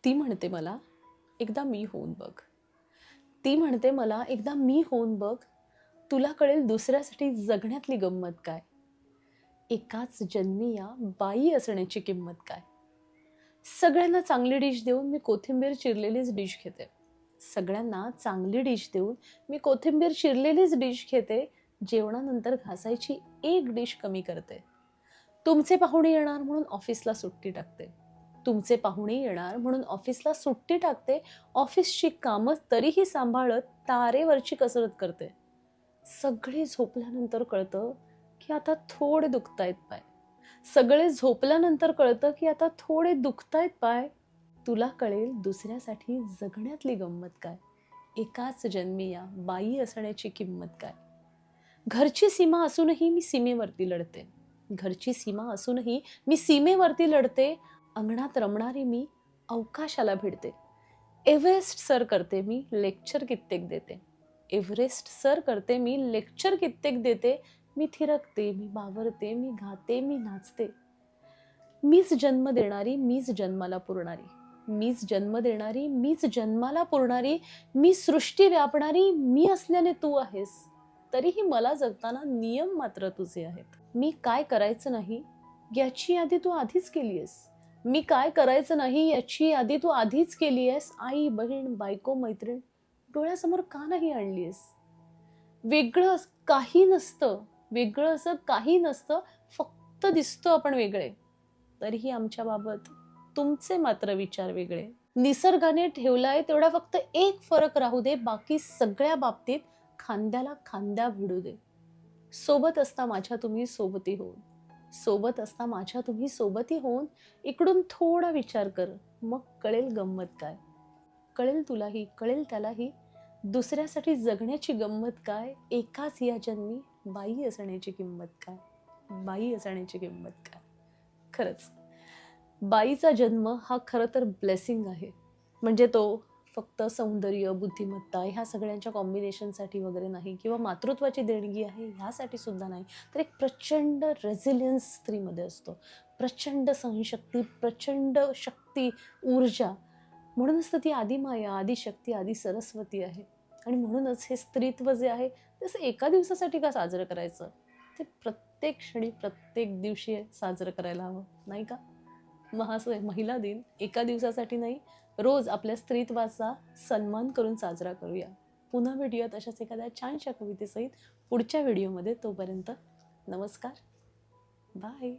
ती म्हणते मला, एकदा मी होऊन बघ. ती म्हणते मला, एकदा मी होऊन बघ. तुला कळेल दुसऱ्यासाठी जगण्यातली गंमत काय. एकाच जन्मी या बाई असण्याची किंमत काय. सगळ्यांना चांगली डिश देऊन मी कोथिंबीर चिरलेलीच डिश घेते. सगळ्यांना चांगली डिश देऊन मी कोथिंबीर चिरलेलीच डिश घेते. जेवणानंतर घासायची एक डिश कमी करते. तुमचे पाहुणे येणार म्हणून ऑफिसला सुट्टी टाकते. तुमचे पाहुणे येणार म्हणून ऑफिसला सुट्टी टाकते. ऑफिसची कामं तरीही सांभाळत तारेवरची कसरत करते. सगळे झोपल्यानंतर कळतं की आता थोडे दुखतायत पाय. सगळे झोपल्यानंतर कळतं की आता थोडे दुखतायत पाय. तुला कळेल दुसऱ्यासाठी जगण्यातली गंमत काय. एकाच जन्मी या बाई असण्याची किंमत काय. घरची सीमा असूनही मी सीमेवरती लढते. घरची सीमा असूनही मी सीमेवरती लढते. अंगणात रमणारी मी अवकाशाला भिडते. एव्हरेस्ट सर करते मी लेक्चर कित्येक देते. एव्हरेस्ट सर करते मी लेक्चर कित्येक देते. मी थिरकते, मी बावरते, मी गाते, मी नाचते. मीच जन्म देणारी, मीच जन्माला पुरणारी. मीच जन्म देणारी, मीच जन्माला पुरणारी. मी सृष्टी व्यापणारी, मी असल्याने तू आहेस. तरीही मला जगताना नियम मात्र तुझे आहेत. मी काय करायचं नाही याची यादी तू आधीच केली आहेस. मी काय करायचं नाही याची यादी तू आधीच केली आहेस. आई, बहीण, बायको, मैत्रीण डोळ्यासमोर का नाही आणलीस. वेगळं काही नसतं. वेगळं असं काही नसतं. फक्त दिसतो आपण वेगळे. तरीही आमच्या बाबत तुमचे मात्र विचार वेगळे. निसर्गाने ठेवलाय तेवढा फक्त एक फरक राहू दे. बाकी सगळ्या बाबतीत खांद्याला खांद्या भिडू दे. सोबत असता माझ्या तुम्ही सोबती होऊन. सोबत असता माझ्या तुम्ही सोबती होऊन. इकडून थोडा विचार कर, मग कळेल गंमत काय. कळेल तुलाही, कळेल त्यालाही. दुसऱ्यासाठी जगण्याची गंमत काय. एकाच या जन्मी बाई असण्याची किंमत काय. बाई असण्याची किंमत काय. खरंच बाईचा जन्म हा खरं तर ब्लेसिंग आहे. म्हणजे तो फक्त सौंदर्य, बुद्धिमत्ता ह्या सगळ्यांच्या कॉम्बिनेशनसाठी वगैरे नाही, किंवा मातृत्वाची देणगी आहे ह्यासाठी सुद्धा नाही. तर एक प्रचंड रेझिलियन्स स्त्रीमध्ये असतो. प्रचंड सहनशक्ती, प्रचंड शक्ती, ऊर्जा. म्हणूनच तर ती आदिमाया, आदिशक्ती, आदि सरस्वती आहे. आणि म्हणूनच हे स्त्रीत्व जे आहे तसं एका दिवसासाठी का साजरं करायचं. ते प्रत्येक क्षणी, प्रत्येक दिवशी साजरं करायला हवं, नाही का. महिला दिन एका दिवसासाठी नाही, रोज आपल्या स्त्रीत्वाचा सन्मान करून साजरा करूया. पुन्हा भेटूया तशाच एखाद्या छानशा कवितेसहित पुढच्या व्हिडिओमध्ये. तोपर्यंत नमस्कार, बाय.